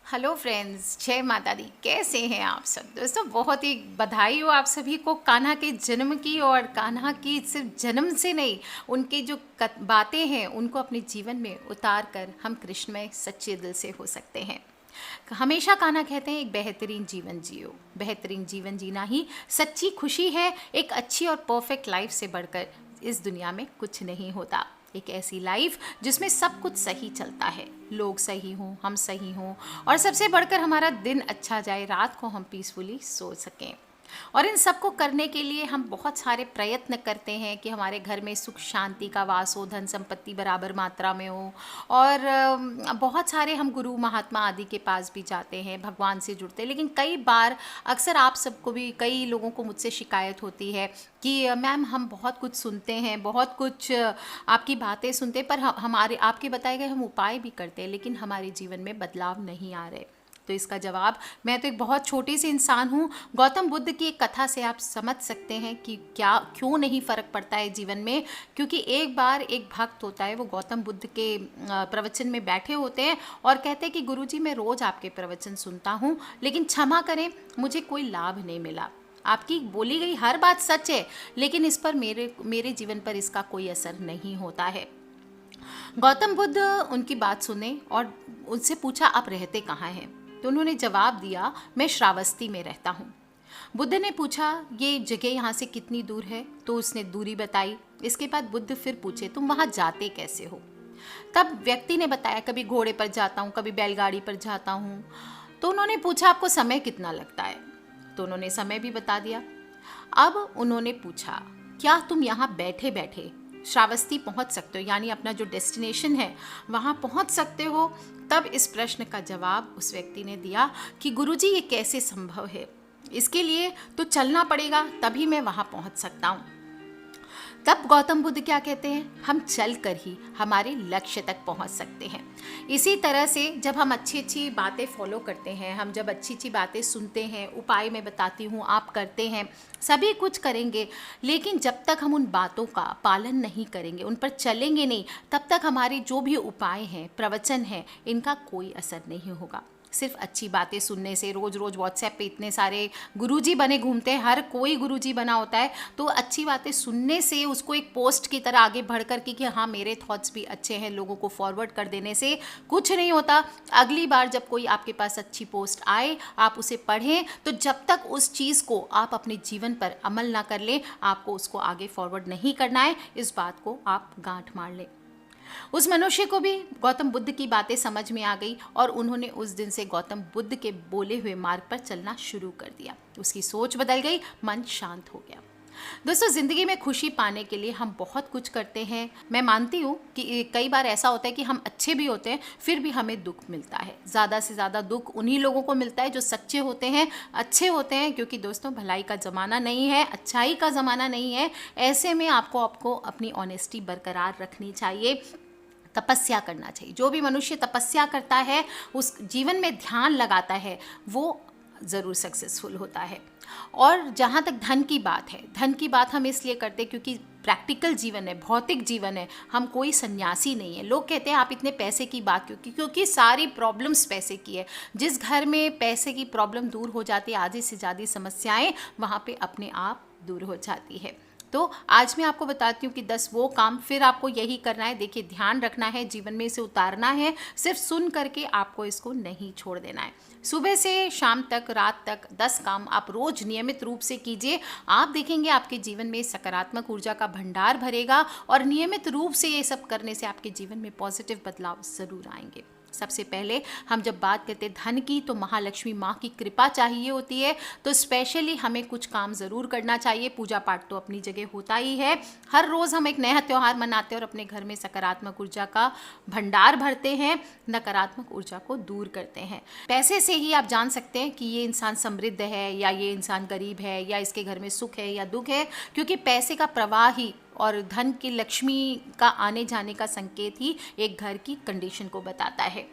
Hello friends, जय माता दी। कैसे हैं आप सब दोस्तों? बहुत ही बधाई हो आप सभी को कान्हा के जन्म की। और कान्हा की सिर्फ जन्म से नहीं, उनकी जो बातें हैं उनको अपने जीवन में उतार कर हम कृष्णमय सच्चे दिल से हो सकते हैं। हमेशा कान्हा कहते हैं एक बेहतरीन जीवन जियो। बेहतरीन जीवन जीना ही सच्ची खुशी है। एक अच्छी और परफेक्ट लाइफ से बढ़कर इस दुनिया में कुछ नहीं होता। एक ऐसी लाइफ जिसमें सब कुछ सही चलता है, लोग सही हों, हम सही हों, और सबसे बढ़कर हमारा दिन अच्छा जाए, रात को हम पीसफुली सो सकें। और इन सब को करने के लिए हम बहुत सारे प्रयत्न करते हैं कि हमारे घर में सुख शांति का वास हो, धन संपत्ति बराबर मात्रा में हो। और बहुत सारे हम गुरु महात्मा आदि के पास भी जाते हैं, भगवान से जुड़ते हैं। लेकिन कई बार अक्सर आप सबको भी, कई लोगों को मुझसे शिकायत होती है कि मैम हम बहुत कुछ सुनते हैं, बहुत कुछ आपकी बातें सुनते हैं, पर हमारे आपके बताए गए हम उपाय भी करते हैं, लेकिन हमारे जीवन में बदलाव नहीं आ रहे। तो इसका जवाब, मैं तो एक बहुत छोटी सी इंसान हूँ। गौतम बुद्ध की एक कथा से आप समझ सकते हैं कि क्या क्यों नहीं फ़र्क पड़ता है जीवन में। क्योंकि एक बार एक भक्त होता है, वो गौतम बुद्ध के प्रवचन में बैठे होते हैं और कहते हैं कि गुरुजी मैं रोज़ आपके प्रवचन सुनता हूँ, लेकिन क्षमा करें मुझे कोई लाभ नहीं मिला। आपकी बोली गई हर बात सच है, लेकिन इस पर मेरे जीवन पर इसका कोई असर नहीं होता है। गौतम बुद्ध उनकी बात सुने और उनसे पूछा आप रहते कहाँ हैं? तो उन्होंने जवाब दिया मैं श्रावस्ती में रहता हूँ। बुद्ध ने पूछा ये जगह यहाँ से कितनी दूर है? तो उसने दूरी बताई। इसके बाद बुद्ध फिर पूछे तुम वहाँ जाते कैसे हो? तब व्यक्ति ने बताया कभी घोड़े पर जाता हूँ, कभी बैलगाड़ी पर जाता हूँ। तो उन्होंने पूछा आपको समय कितना लगता है? तो उन्होंने समय भी बता दिया। अब उन्होंने पूछा क्या तुम यहाँ बैठे बैठे श्रावस्ती पहुंच सकते हो, यानी अपना जो डेस्टिनेशन है वहां पहुंच सकते हो? तब इस प्रश्न का जवाब उस व्यक्ति ने दिया कि गुरुजी ये कैसे संभव है, इसके लिए तो चलना पड़ेगा, तभी मैं वहां पहुंच सकता हूं। तब गौतम बुद्ध क्या कहते हैं, हम चल कर ही हमारे लक्ष्य तक पहुंच सकते हैं। इसी तरह से जब हम अच्छी अच्छी बातें फॉलो करते हैं, हम जब अच्छी अच्छी बातें सुनते हैं, उपाय मैं बताती हूँ आप करते हैं, सभी कुछ करेंगे, लेकिन जब तक हम उन बातों का पालन नहीं करेंगे, उन पर चलेंगे नहीं, तब तक हमारे जो भी उपाय हैं, प्रवचन हैं, इनका कोई असर नहीं होगा। सिर्फ अच्छी बातें सुनने से, रोज़ रोज़ व्हाट्सएप पे इतने सारे गुरुजी बने घूमते हैं, हर कोई गुरुजी बना होता है, तो अच्छी बातें सुनने से, उसको एक पोस्ट की तरह आगे बढ़ कर कि हाँ मेरे थॉट्स भी अच्छे हैं, लोगों को फॉरवर्ड कर देने से कुछ नहीं होता। अगली बार जब कोई आपके पास अच्छी पोस्ट आए, आप उसे पढ़ें, तो जब तक उस चीज़ को आप अपने जीवन पर अमल ना कर लें, आपको उसको आगे फॉरवर्ड नहीं करना है। इस बात को आप गांठ मार लें। उस मनुष्य को भी गौतम बुद्ध की बातें समझ में आ गई और उन्होंने उस दिन से गौतम बुद्ध के बोले हुए मार्ग पर चलना शुरू कर दिया। उसकी सोच बदल गई, मन शांत हो गया। दोस्तों, ज़िंदगी में खुशी पाने के लिए हम बहुत कुछ करते हैं। मैं मानती हूँ कि कई बार ऐसा होता है कि हम अच्छे भी होते हैं, फिर भी हमें दुख मिलता है। ज़्यादा से ज़्यादा दुख उन्हीं लोगों को मिलता है जो सच्चे होते हैं, अच्छे होते हैं, क्योंकि दोस्तों भलाई का ज़माना नहीं है, अच्छाई का ज़माना नहीं है। ऐसे में आपको अपनी ऑनेस्टी बरकरार रखनी चाहिए, तपस्या करना चाहिए। जो भी मनुष्य तपस्या करता है, उस जीवन में ध्यान लगाता है, वो ज़रूर सक्सेसफुल होता है। और जहाँ तक धन की बात है, धन की बात हम इसलिए करते हैं क्योंकि प्रैक्टिकल जीवन है, भौतिक जीवन है, हम कोई सन्यासी नहीं है। लोग कहते हैं आप इतने पैसे की बात क्योंकि सारी प्रॉब्लम्स पैसे की है। जिस घर में पैसे की प्रॉब्लम दूर हो जाती है, आधी से ज़्यादा समस्याएं वहाँ पे अपने आप दूर हो जाती है। तो आज मैं आपको बताती हूँ कि 10 वो काम, फिर आपको यही करना है। देखिए, ध्यान रखना है, जीवन में इसे उतारना है, सिर्फ सुन करके आपको इसको नहीं छोड़ देना है। सुबह से शाम तक, रात तक 10 काम आप रोज नियमित रूप से कीजिए। आप देखेंगे आपके जीवन में सकारात्मक ऊर्जा का भंडार भरेगा और नियमित रूप से ये सब करने से आपके जीवन में पॉजिटिव बदलाव ज़रूर आएंगे। सबसे पहले हम जब बात करते हैं धन की, तो महालक्ष्मी माँ की कृपा चाहिए होती है। तो स्पेशली हमें कुछ काम ज़रूर करना चाहिए। पूजा पाठ तो अपनी जगह होता ही है, हर रोज़ हम एक नया त्यौहार मनाते हैं और अपने घर में सकारात्मक ऊर्जा का भंडार भरते हैं, नकारात्मक ऊर्जा को दूर करते हैं। पैसे से ही आप जान सकते हैं कि ये इंसान समृद्ध है या ये इंसान गरीब है, या इसके घर में सुख है या दुख है, क्योंकि पैसे का प्रवाह ही और धन की, लक्ष्मी का आने जाने का संकेत ही एक घर की कंडीशन को बताता है।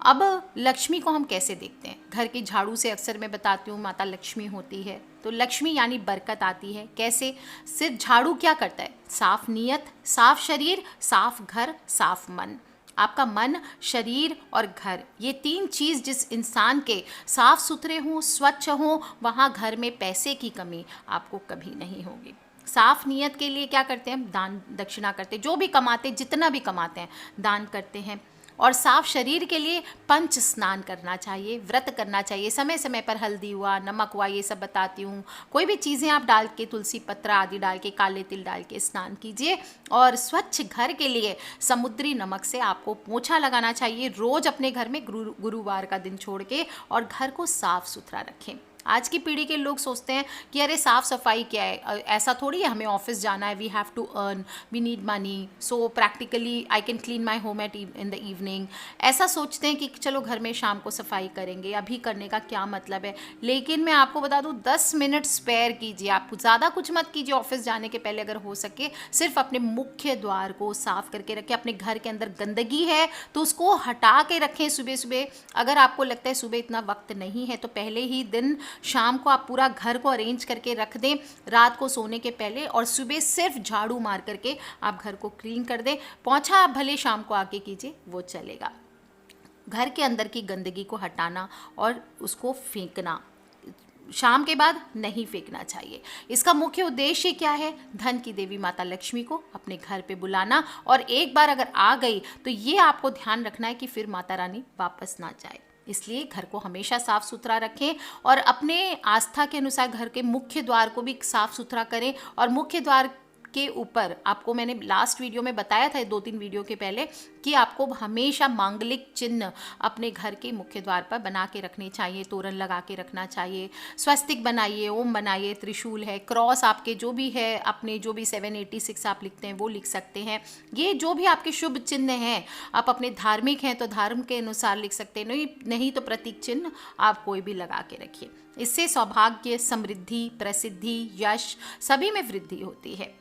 अब लक्ष्मी को हम कैसे देखते हैं? घर के झाड़ू से अक्सर मैं बताती हूँ माता लक्ष्मी होती है। तो लक्ष्मी यानी बरकत आती है। कैसे? सिर्फ झाड़ू क्या करता है? साफ नीयत, साफ शरीर, साफ घर, साफ मन। आपका मन, शरीर और घर, ये 3 चीज़ जिस इंसान के साफ सुथरे हों, स्वच्छ हों, वहाँ घर में पैसे की कमी आपको कभी नहीं होगी। साफ नीयत के लिए क्या करते हैं? दान दक्षिणा करते हैं, जो भी कमाते, जितना भी कमाते हैं दान करते हैं। और साफ शरीर के लिए पंच स्नान करना चाहिए, व्रत करना चाहिए, समय समय पर हल्दी हुआ, नमक हुआ, ये सब बताती हूँ। कोई भी चीज़ें आप डाल के, तुलसी पत्र आदि डाल के, काले तिल डाल के स्नान कीजिए। और स्वच्छ घर के लिए समुद्री नमक से आपको पोंछा लगाना चाहिए रोज़ अपने घर में, गुरुवार का दिन छोड़ के, और घर को साफ सुथरा रखें। आज की पीढ़ी के लोग सोचते हैं कि अरे साफ़ सफाई क्या है, ऐसा थोड़ी है, हमें ऑफिस जाना है, we have to earn, we need money, so practically I can clean my home at in the evening. ऐसा सोचते हैं कि चलो घर में शाम को सफाई करेंगे, अभी करने का क्या मतलब है। लेकिन मैं आपको बता दूं, 10 मिनट स्पेयर कीजिए, आप ज़्यादा कुछ मत कीजिए ऑफिस जाने के पहले, अगर हो सके सिर्फ अपने मुख्य द्वार को साफ करके रखें। अपने घर के अंदर गंदगी है तो उसको हटा के रखें सुबह सुबह। अगर आपको लगता है सुबह इतना वक्त नहीं है तो पहले ही दिन शाम को आप पूरा घर को अरेंज करके रख दें रात को सोने के पहले, और सुबह सिर्फ झाड़ू मार करके आप घर को क्लीन कर दें। पोंछा आप भले शाम को आके कीजिए, वो चलेगा। घर के अंदर की गंदगी को हटाना और उसको फेंकना, शाम के बाद नहीं फेंकना चाहिए। इसका मुख्य उद्देश्य क्या है? धन की देवी माता लक्ष्मी को अपने घर पे बुलाना, और एक बार अगर आ गई तो ये आपको ध्यान रखना है कि फिर माता रानी वापस ना जाए। इसलिए घर को हमेशा साफ सुथरा रखें और अपने आस्था के अनुसार घर के मुख्य द्वार को भी साफ सुथरा करें। और मुख्य द्वार के ऊपर आपको मैंने लास्ट वीडियो में बताया था, 2-3 वीडियो के पहले, कि आपको हमेशा मांगलिक चिन्ह अपने घर के मुख्य द्वार पर बना के रखने चाहिए, तोरण लगा के रखना चाहिए। स्वस्तिक बनाइए, ओम बनाइए, त्रिशूल है, क्रॉस आपके जो भी है, अपने जो भी 786 आप लिखते हैं वो लिख सकते हैं। ये जो भी आपके शुभ चिन्ह हैं, आप अपने धार्मिक हैं तो धर्म के अनुसार लिख सकते हैं, नहीं तो प्रतीक चिन्ह आप कोई भी लगा के रखिए। इससे सौभाग्य, समृद्धि, प्रसिद्धि, यश सभी में वृद्धि होती है।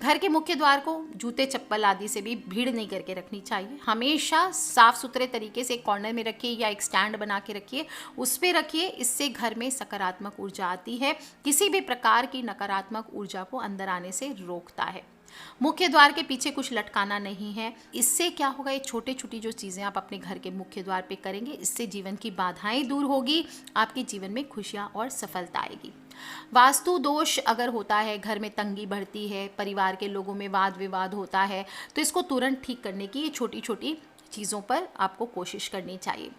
घर के मुख्य द्वार को जूते चप्पल आदि से भी भीड़ नहीं करके रखनी चाहिए। हमेशा साफ सुथरे तरीके से एक कॉर्नर में रखिए या एक स्टैंड बना के रखिए, उस पे रखिए। इससे घर में सकारात्मक ऊर्जा आती है, किसी भी प्रकार की नकारात्मक ऊर्जा को अंदर आने से रोकता है। मुख्य द्वार के पीछे कुछ लटकाना नहीं है। इससे क्या होगा, ये छोटे छोटी जो चीज़ें आप अपने घर के मुख्य द्वार पे करेंगे, इससे जीवन की बाधाएं दूर होगी, आपके जीवन में खुशियां और सफलता आएगी। वास्तु दोष अगर होता है, घर में तंगी बढ़ती है, परिवार के लोगों में वाद विवाद होता है, तो इसको तुरंत ठीक करने की ये छोटी छोटी चीज़ों पर आपको कोशिश करनी चाहिए।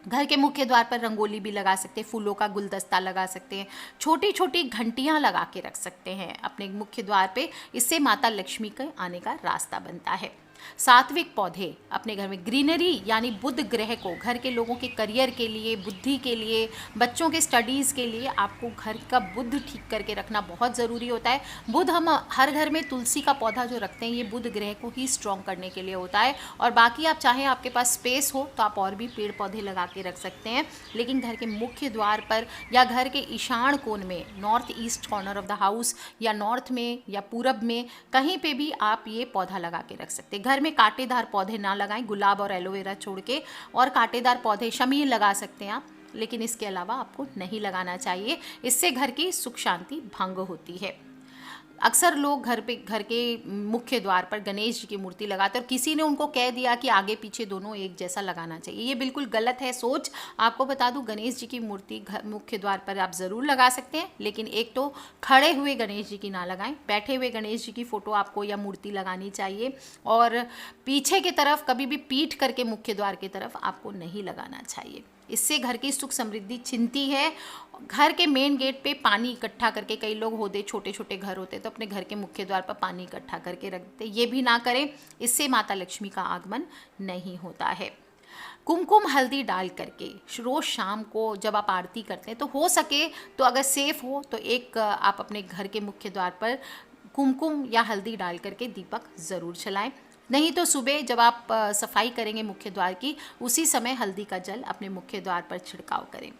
घर के मुख्य द्वार पर रंगोली भी लगा सकते हैं, फूलों का गुलदस्ता लगा सकते हैं, छोटी छोटी घंटियां लगा के रख सकते हैं अपने मुख्य द्वार पे। इससे माता लक्ष्मी के आने का रास्ता बनता है। सात्विक पौधे अपने घर में, ग्रीनरी यानी बुध ग्रह को घर के लोगों के करियर के लिए, बुद्धि के लिए, बच्चों के स्टडीज़ के लिए आपको घर का बुध ठीक करके रखना बहुत ज़रूरी होता है। बुध, हम हर घर में तुलसी का पौधा जो रखते हैं, ये बुध ग्रह को ही स्ट्रॉन्ग करने के लिए होता है। और बाकी आप चाहें, आपके पास स्पेस हो तो आप और भी पेड़ पौधे लगा के रख सकते हैं, लेकिन घर के मुख्य द्वार पर या घर के ईशान कोण में, north east corner of the house, या नॉर्थ में या पूरब में, कहीं पे भी आप ये पौधा लगा के रख सकते हैं। घर में कांटेदार पौधे ना लगाएं, गुलाब और एलोवेरा छोड़ के, और कांटेदार पौधे शमी लगा सकते हैं आप, लेकिन इसके अलावा आपको नहीं लगाना चाहिए। इससे घर की सुख शांति भंग होती है। अक्सर लोग घर के मुख्य द्वार पर गणेश जी की मूर्ति लगाते हैं और किसी ने उनको कह दिया कि आगे पीछे दोनों एक जैसा लगाना चाहिए। ये बिल्कुल गलत है सोच। आपको बता दूं, गणेश जी की मूर्ति मुख्य द्वार पर आप ज़रूर लगा सकते हैं, लेकिन एक तो खड़े हुए गणेश जी की ना लगाएं, बैठे हुए गणेश जी की फ़ोटो आपको या मूर्ति लगानी चाहिए। और पीछे की तरफ, कभी भी पीठ करके मुख्य द्वार की तरफ आपको नहीं लगाना चाहिए। इससे घर की सुख समृद्धि छिनती है। घर के मेन गेट पे पानी इकट्ठा करके, कई लोग होते छोटे छोटे घर होते तो अपने घर के मुख्य द्वार पर पानी इकट्ठा करके रखते, ये भी ना करें। इससे माता लक्ष्मी का आगमन नहीं होता है। कुमकुम हल्दी डाल करके रोज़ शाम को जब आप आरती करते हैं, तो हो सके तो अगर सेफ हो तो एक आप अपने घर के मुख्य द्वार पर कुमकुम या हल्दी डाल करके दीपक ज़रूर जलाएं। नहीं तो सुबह जब आप सफाई करेंगे मुख्य द्वार की, उसी समय हल्दी का जल अपने मुख्य द्वार पर छिड़काव करें।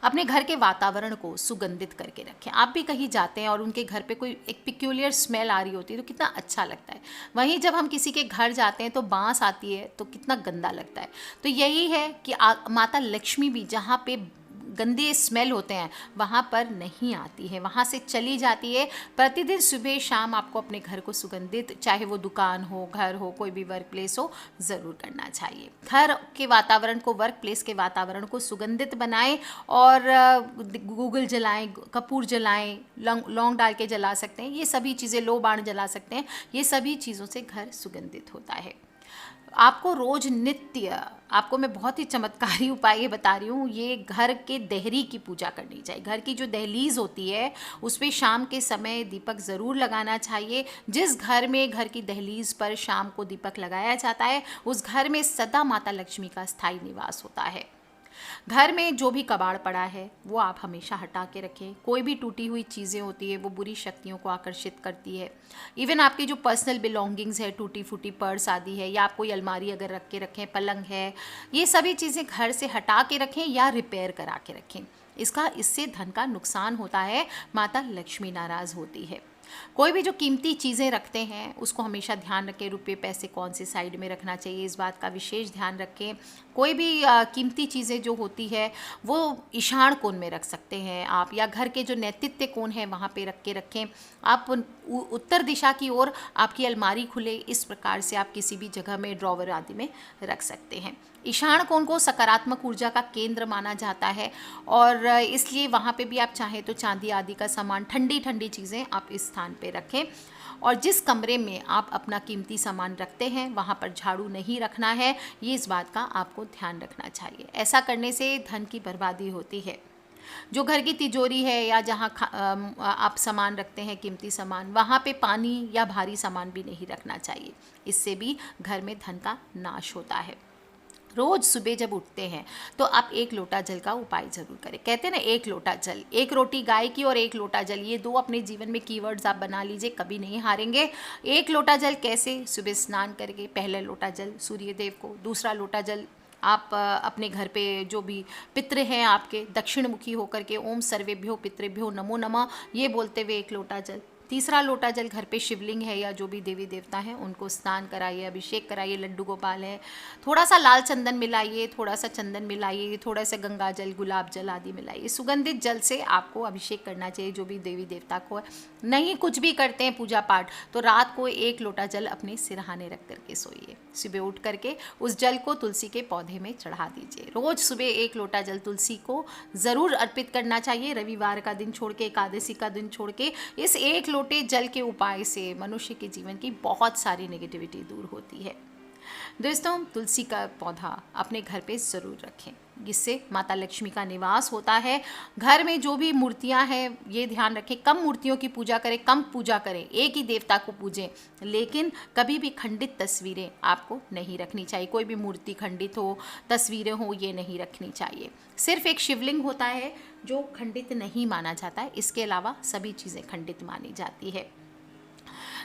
अपने घर के वातावरण को सुगंधित करके रखें। आप भी कहीं जाते हैं और उनके घर पे कोई एक पिक्यूलियर स्मेल आ रही होती है तो कितना अच्छा लगता है। वहीं जब हम किसी के घर जाते हैं तो बांस आती है तो कितना गंदा लगता है। तो यही है कि माता लक्ष्मी भी जहाँ पे गंदे स्मेल होते हैं वहाँ पर नहीं आती है, वहाँ से चली जाती है। प्रतिदिन सुबह शाम आपको अपने घर को सुगंधित, चाहे वो दुकान हो, घर हो, कोई भी वर्क प्लेस हो, ज़रूर करना चाहिए। घर के वातावरण को, वर्क प्लेस के वातावरण को सुगंधित बनाएं और गूगल जलाएं, कपूर जलाएं, लौंग डाल के जला सकते हैं, ये सभी चीज़ें, लो बाण जला सकते हैं, ये सभी चीज़ों से घर सुगंधित होता है। आपको रोज नित्य, आपको मैं बहुत ही चमत्कारी उपाय ये बता रही हूँ, ये घर के देहरी की पूजा करनी चाहिए। घर की जो दहलीज होती है उस पर शाम के समय दीपक ज़रूर लगाना चाहिए। जिस घर में, घर की दहलीज पर शाम को दीपक लगाया जाता है उस घर में सदा माता लक्ष्मी का स्थायी निवास होता है। घर में जो भी कबाड़ पड़ा है वो आप हमेशा हटा के रखें। कोई भी टूटी हुई चीज़ें होती है वो बुरी शक्तियों को आकर्षित करती है। इवन आपकी जो पर्सनल बिलोंगिंग्स है, टूटी फूटी पर्स आदि है, या आप कोई अलमारी अगर रख के रखें, पलंग है, ये सभी चीज़ें घर से हटा के रखें या रिपेयर करा के रखें। इससे धन का नुकसान होता है, माता लक्ष्मी नाराज़ होती है। कोई भी जो कीमती चीज़ें रखते हैं उसको हमेशा ध्यान रखें, रुपये पैसे कौन से साइड में रखना चाहिए, इस बात का विशेष ध्यान रखें। कोई भी कीमती चीज़ें जो होती है वो ईशान कोण में रख सकते हैं आप, या घर के जो नैतित्य कोण है वहाँ पे रख के रखें। आप उत्तर दिशा की ओर आपकी अलमारी खुले, इस प्रकार से आप किसी भी जगह में, ड्रॉवर आदि में रख सकते हैं। ईशान कोण को सकारात्मक ऊर्जा का केंद्र माना जाता है और इसलिए वहाँ पे भी आप चाहें तो चांदी आदि का सामान, ठंडी ठंडी चीज़ें आप इस स्थान पे रखें। और जिस कमरे में आप अपना कीमती सामान रखते हैं वहाँ पर झाड़ू नहीं रखना है, ये इस बात का आपको ध्यान रखना चाहिए। ऐसा करने से धन की बर्बादी होती है। जो घर की तिजोरी है या जहाँ आप सामान रखते हैं, कीमती सामान, वहाँ पे पानी या भारी सामान भी नहीं रखना चाहिए, इससे भी घर में धन का नाश होता है। रोज़ सुबह जब उठते हैं तो आप 1 लोटा जल का उपाय ज़रूर करें। कहते हैं ना, 1 लोटा जल, 1 रोटी गाय की और 1 लोटा जल, ये 2 अपने जीवन में कीवर्ड्स आप बना लीजिए, कभी नहीं हारेंगे। 1 लोटा जल कैसे? सुबह स्नान करके पहला लोटा जल सूर्य देव को, दूसरा लोटा जल आप अपने घर पे जो भी पितृ हैं आपके, दक्षिण मुखी होकर के ओम सर्वेभ्यो पितृभ्यो नमो नमः ये बोलते हुए 1 लोटा जल। तीसरा लोटा जल घर पे शिवलिंग है या जो भी देवी देवता हैं उनको स्नान कराइए, अभिषेक कराइए। लड्डू गोपाल है, थोड़ा सा लाल चंदन मिलाइए, थोड़ा सा चंदन मिलाइए, थोड़ा सा गंगा जल, गुलाब जल आदि मिलाइए। सुगंधित जल से आपको अभिषेक करना चाहिए जो भी देवी देवता को है। नहीं कुछ भी करते हैं पूजा पाठ तो रात को 1 लोटा जल अपने सिरहाने रख करके सोइए। सुबह उठ करके उस जल को तुलसी के पौधे में चढ़ा दीजिए। रोज सुबह 1 लोटा जल तुलसी को ज़रूर अर्पित करना चाहिए। रविवार का दिन छोड़ के, एकादशी का दिन छोड़ के, इस 1 लोटे जल के उपाय से मनुष्य के जीवन की बहुत सारी नेगेटिविटी दूर होती है। दोस्तों, तुलसी का पौधा अपने घर पे ज़रूर रखें, जिससे माता लक्ष्मी का निवास होता है। घर में जो भी मूर्तियां हैं ये ध्यान रखें, कम मूर्तियों की पूजा करें, कम पूजा करें, एक ही देवता को पूजें, लेकिन कभी भी खंडित तस्वीरें आपको नहीं रखनी चाहिए। कोई भी मूर्ति खंडित हो, तस्वीरें हो, ये नहीं रखनी चाहिए। सिर्फ एक शिवलिंग होता है जो खंडित नहीं माना जाता है, इसके अलावा सभी चीज़ें खंडित मानी जाती है।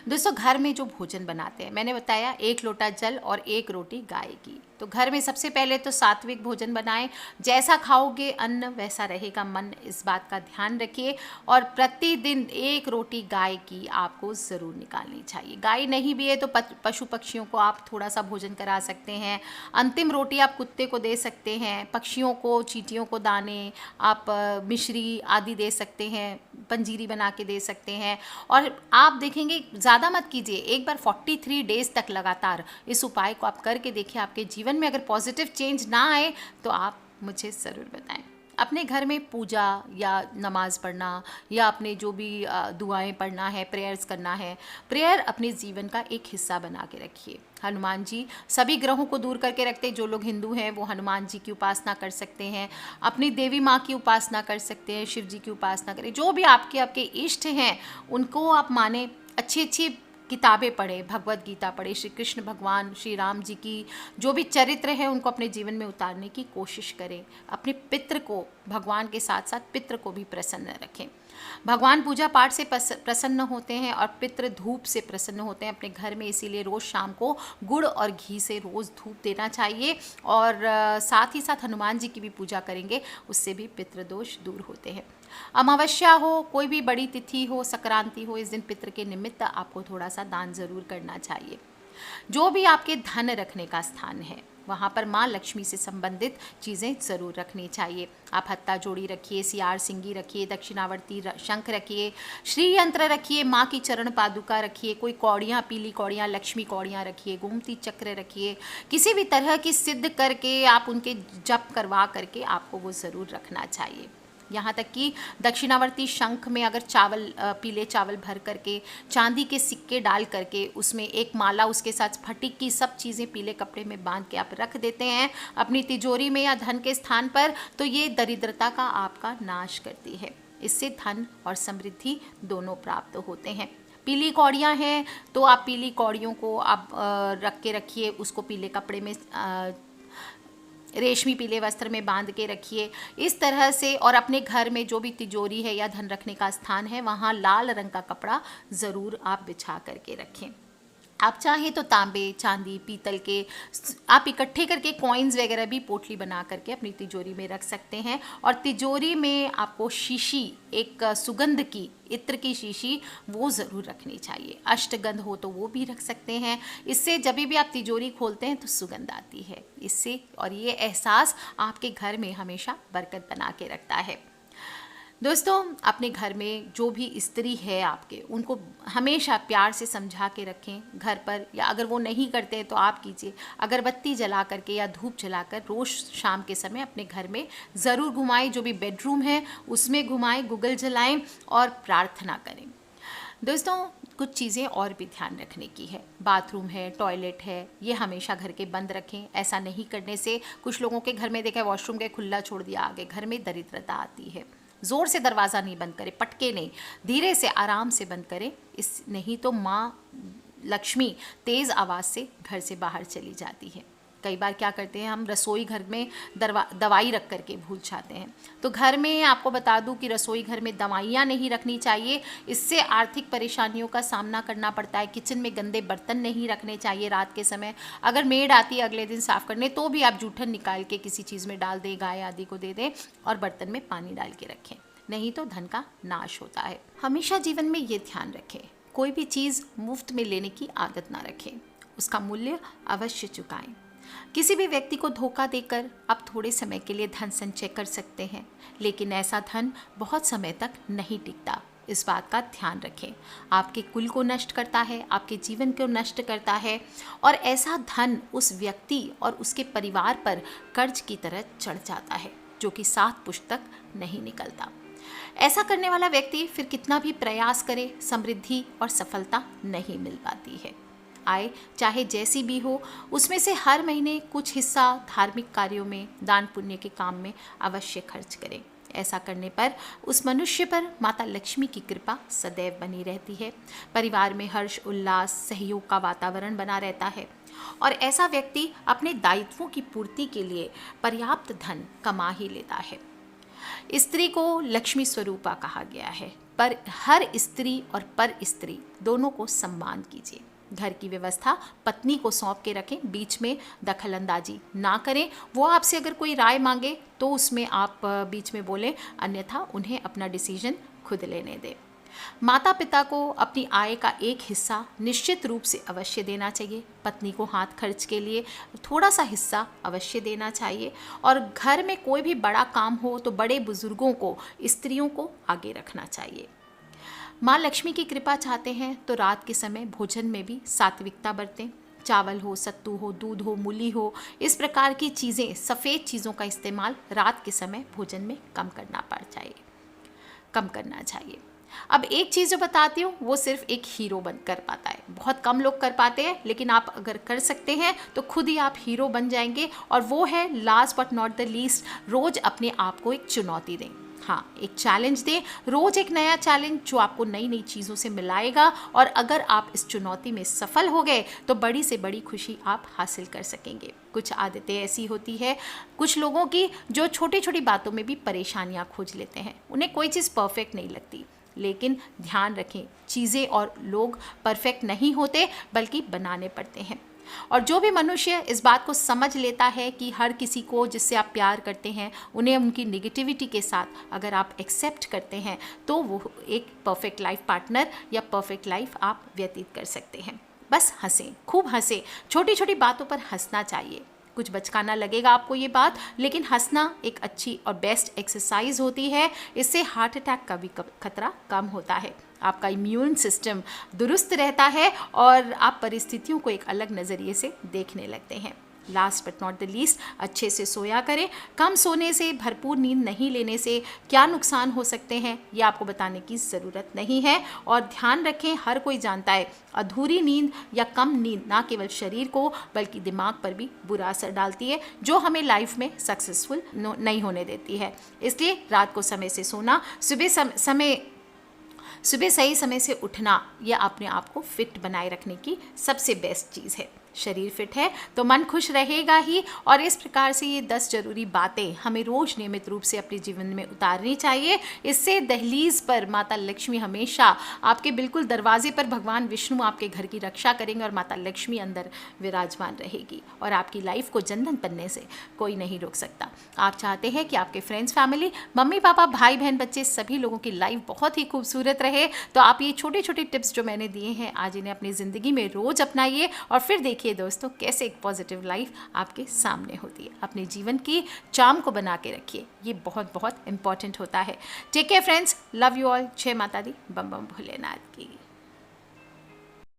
दोस्तों, घर में जो भोजन बनाते हैं, मैंने बताया 1 लोटा जल और 1 रोटी गाय की। तो घर में सबसे पहले तो सात्विक भोजन बनाएं। जैसा खाओगे अन्न वैसा रहेगा मन, इस बात का ध्यान रखिए। और प्रतिदिन 1 रोटी गाय की आपको ज़रूर निकालनी चाहिए। गाय नहीं भी है तो पशु पक्षियों को आप थोड़ा सा भोजन करा सकते हैं। अंतिम रोटी आप कुत्ते को दे सकते हैं, पक्षियों को, चींटियों को दाने, आप मिश्री आदि दे सकते हैं, पंजीरी बना के दे सकते हैं। और आप देखेंगे, ज़्यादा मत कीजिए, एक बार 43 डेज़ तक लगातार इस उपाय को आप करके देखिए। आपके जीवन में अगर पॉजिटिव चेंज ना आए तो आप मुझे ज़रूर बताएं। अपने घर में पूजा या नमाज़ पढ़ना या अपने जो भी दुआएं पढ़ना है, प्रेयर्स करना है, प्रेयर अपने जीवन का एक हिस्सा बना के रखिए। हनुमान जी सभी ग्रहों को दूर करके रखते हैं। जो लोग हिंदू हैं वो हनुमान जी की उपासना कर सकते हैं, अपनी देवी माँ की उपासना कर सकते हैं, शिव जी की उपासना करें। जो भी आपके इष्ट हैं उनको आप माने, अच्छी अच्छी किताबें पढ़ें, भगवत गीता पढ़ें, श्री कृष्ण भगवान, श्री राम जी की जो भी चरित्र है उनको अपने जीवन में उतारने की कोशिश करें। अपने पितृ को, भगवान के साथ साथ पितृ को भी प्रसन्न रखें। भगवान पूजा पाठ से प्रसन्न होते हैं और पितृ धूप से प्रसन्न होते हैं अपने घर में, इसीलिए रोज़ शाम को गुड़ और घी से रोज़ धूप देना चाहिए। और साथ ही साथ हनुमान जी की भी पूजा करेंगे, उससे भी पितृदोष दूर होते हैं। अमावस्या हो, कोई भी बड़ी तिथि हो, संक्रांति हो, इस दिन पितृ के निमित्त आपको थोड़ा सा दान ज़रूर करना चाहिए। जो भी आपके धन रखने का स्थान है वहाँ पर माँ लक्ष्मी से संबंधित चीज़ें ज़रूर रखनी चाहिए। आप हत्ता जोड़ी रखिए, सियार सिंगी रखिए, दक्षिणावर्ती शंख रखिए, श्री यंत्र रखिए, माँ की चरण पादुका रखिए, कोई कौड़ियाँ, पीली कौड़ियाँ, लक्ष्मी कौड़ियाँ रखिए, गोमती चक्र रखिए। किसी भी तरह की सिद्ध करके आप उनके जप करवा करके आपको वो ज़रूर रखना चाहिए। यहाँ तक कि दक्षिणावर्ती शंख में अगर चावल, पीले चावल भर करके, चांदी के सिक्के डाल करके, उसमें एक माला, उसके साथ फटिक की सब चीज़ें पीले कपड़े में बांध के आप रख देते हैं अपनी तिजोरी में या धन के स्थान पर, तो ये दरिद्रता का आपका नाश करती है। इससे धन और समृद्धि दोनों प्राप्त होते हैं। पीली कौड़ियाँ हैं तो आप पीली कौड़ियों को आप रख के रखिए, उसको पीले कपड़े में, रेशमी पीले वस्त्र में बांध के रखिए इस तरह से। और अपने घर में जो भी तिजोरी है या धन रखने का स्थान है वहाँ लाल रंग का कपड़ा ज़रूर आप बिछा करके रखें। आप चाहें तो तांबे, चांदी, पीतल के आप इकट्ठे करके कॉइन्स वगैरह भी पोटली बना करके अपनी तिजोरी में रख सकते हैं। और तिजोरी में आपको शीशी, एक सुगंध की इत्र की शीशी, वो ज़रूर रखनी चाहिए। अष्टगंध हो तो वो भी रख सकते हैं। इससे जब भी आप तिजोरी खोलते हैं तो सुगंध आती है इससे, और ये एहसास आपके घर में हमेशा बरकत बना के रखता है। दोस्तों, अपने घर में जो भी स्त्री है आपके, उनको हमेशा प्यार से समझा के रखें घर पर, या अगर वो नहीं करते हैं तो आप कीजिए। अगरबत्ती जला करके या धूप जलाकर रोज़ शाम के समय अपने घर में ज़रूर घुमाएं। जो भी बेडरूम है उसमें घुमाएं, गूगल जलाएं और प्रार्थना करें। दोस्तों, कुछ चीज़ें और भी ध्यान रखने की है। बाथरूम है, टॉयलेट है, ये हमेशा घर के बंद रखें। ऐसा नहीं करने से कुछ लोगों के घर में देखा है वॉशरूम के खुला छोड़ दिया, आगे घर में दरिद्रता आती है। ज़ोर से दरवाज़ा नहीं बंद करें, पटके नहीं, धीरे से आराम से बंद करें। इस नहीं तो माँ लक्ष्मी तेज़ आवाज़ से घर से बाहर चली जाती है। कई बार क्या करते हैं, हम रसोई घर में दवाई रख करके भूल जाते हैं। तो घर में आपको बता दूं कि रसोई घर में दवाइयाँ नहीं रखनी चाहिए, इससे आर्थिक परेशानियों का सामना करना पड़ता है। किचन में गंदे बर्तन नहीं रखने चाहिए रात के समय। अगर मेड आती है अगले दिन साफ़ करने तो भी आप जूठन निकाल के किसी चीज़ में डाल दें, गाय आदि को दे दें और बर्तन में पानी डाल के रखें, नहीं तो धन का नाश होता है। हमेशा जीवन में ये ध्यान रखें, कोई भी चीज़ मुफ्त में लेने की आदत ना रखें, उसका मूल्य अवश्य चुकाएं। किसी भी व्यक्ति को धोखा देकर आप थोड़े समय के लिए धन संचय कर सकते हैं, लेकिन ऐसा धन बहुत समय तक नहीं टिकता। इस बात का ध्यान रखें। आपके कुल को नष्ट करता है, आपके जीवन को नष्ट करता है, और ऐसा धन उस व्यक्ति और उसके परिवार पर कर्ज की तरह चढ़ जाता है, जो कि 7 पुश्त तक नहीं निकलता। ऐसा करने वाला व्यक्ति फिर कितना भी प्रयास करे, समृद्धि और सफलता नहीं मिल पाती है। आय चाहे जैसी भी हो, उसमें से हर महीने कुछ हिस्सा धार्मिक कार्यों में, दान पुण्य के काम में अवश्य खर्च करें। ऐसा करने पर उस मनुष्य पर माता लक्ष्मी की कृपा सदैव बनी रहती है। परिवार में हर्ष, उल्लास, सहयोग का वातावरण बना रहता है, और ऐसा व्यक्ति अपने दायित्वों की पूर्ति के लिए पर्याप्त धन कमा ही लेता है। स्त्री को लक्ष्मी स्वरूपा कहा गया है, पर हर स्त्री और पर स्त्री दोनों को सम्मान कीजिए। घर की व्यवस्था पत्नी को सौंप के रखें, बीच में दखल अंदाजी ना करें। वो आपसे अगर कोई राय मांगे तो उसमें आप बीच में बोलें, अन्यथा उन्हें अपना डिसीजन खुद लेने दें। माता पिता को अपनी आय का एक हिस्सा निश्चित रूप से अवश्य देना चाहिए। पत्नी को हाथ खर्च के लिए थोड़ा सा हिस्सा अवश्य देना चाहिए। और घर में कोई भी बड़ा काम हो तो बड़े बुजुर्गों को, स्त्रियों को आगे रखना चाहिए। माँ लक्ष्मी की कृपा चाहते हैं तो रात के समय भोजन में भी सात्विकता बरतें। चावल हो, सत्तू हो, दूध हो, मूली हो, इस प्रकार की चीज़ें, सफ़ेद चीज़ों का इस्तेमाल रात के समय भोजन में कम करना चाहिए। अब एक चीज़ जो बताती हूँ वो सिर्फ एक हीरो बन कर पाता है, बहुत कम लोग कर पाते हैं, लेकिन आप अगर कर सकते हैं तो खुद ही आप हीरो बन जाएंगे। और वो है, last but not the least, रोज़ अपने आप को एक चुनौती दें। हाँ, एक चैलेंज दें, रोज़ एक नया चैलेंज जो आपको नई नई चीज़ों से मिलाएगा। और अगर आप इस चुनौती में सफल हो गए तो बड़ी से बड़ी खुशी आप हासिल कर सकेंगे। कुछ आदतें ऐसी होती है कुछ लोगों की जो छोटी छोटी बातों में भी परेशानियाँ खोज लेते हैं। उन्हें कोई चीज़ परफेक्ट नहीं लगती, लेकिन ध्यान रखें, चीज़ें और लोग परफेक्ट नहीं होते बल्कि बनाने पड़ते हैं। और जो भी मनुष्य इस बात को समझ लेता है कि हर किसी को जिससे आप प्यार करते हैं, उन्हें उनकी नेगेटिविटी के साथ अगर आप एक्सेप्ट करते हैं तो वो एक परफेक्ट लाइफ पार्टनर या परफेक्ट लाइफ आप व्यतीत कर सकते हैं। बस हंसें, खूब हंसें, छोटी छोटी बातों पर हंसना चाहिए। कुछ बचकाना लगेगा आपको ये बात, लेकिन हंसना एक अच्छी और बेस्ट एक्सरसाइज होती है। इससे हार्ट अटैक का भी खतरा कम होता है, आपका इम्यून सिस्टम दुरुस्त रहता है और आप परिस्थितियों को एक अलग नज़रिए से देखने लगते हैं। Last but not the least, अच्छे से सोया करें। कम सोने से, भरपूर नींद नहीं लेने से क्या नुकसान हो सकते हैं ये आपको बताने की ज़रूरत नहीं है। और ध्यान रखें, हर कोई जानता है अधूरी नींद या कम नींद ना केवल शरीर को बल्कि दिमाग पर भी बुरा असर डालती है, जो हमें लाइफ में सक्सेसफुल नहीं होने देती है। इसलिए रात को समय से सोना, सुबह सही समय से उठना, यह अपने आप को फिट बनाए रखने की सबसे बेस्ट चीज़ है। शरीर फिट है तो मन खुश रहेगा ही। और इस प्रकार से ये 10 जरूरी बातें हमें रोज नियमित रूप से अपने जीवन में उतारनी चाहिए। इससे दहलीज पर माता लक्ष्मी हमेशा आपके बिल्कुल दरवाजे पर भगवान विष्णु आपके घर की रक्षा करेंगे और माता लक्ष्मी अंदर विराजमान रहेगी और आपकी लाइफ को जन्नत बनने से कोई नहीं रोक सकता। आप चाहते हैं कि आपके फ्रेंड्स, फैमिली, मम्मी पापा, भाई बहन, बच्चे, सभी लोगों की लाइफ बहुत ही खूबसूरत रहे, तो आप ये छोटे छोटे टिप्स जो मैंने दिए हैं आज इन्हें अपनी ज़िंदगी में रोज अपनाइए और फिर देखिए दोस्तों कैसे एक पॉजिटिव लाइफ आपके सामने होती है। अपने जीवन की चार्म को बना के रखिए, ये बहुत बहुत इंपॉर्टेंट होता है। Take care friends, love you all. जय माता दी, बम बम भोलेनाथ की।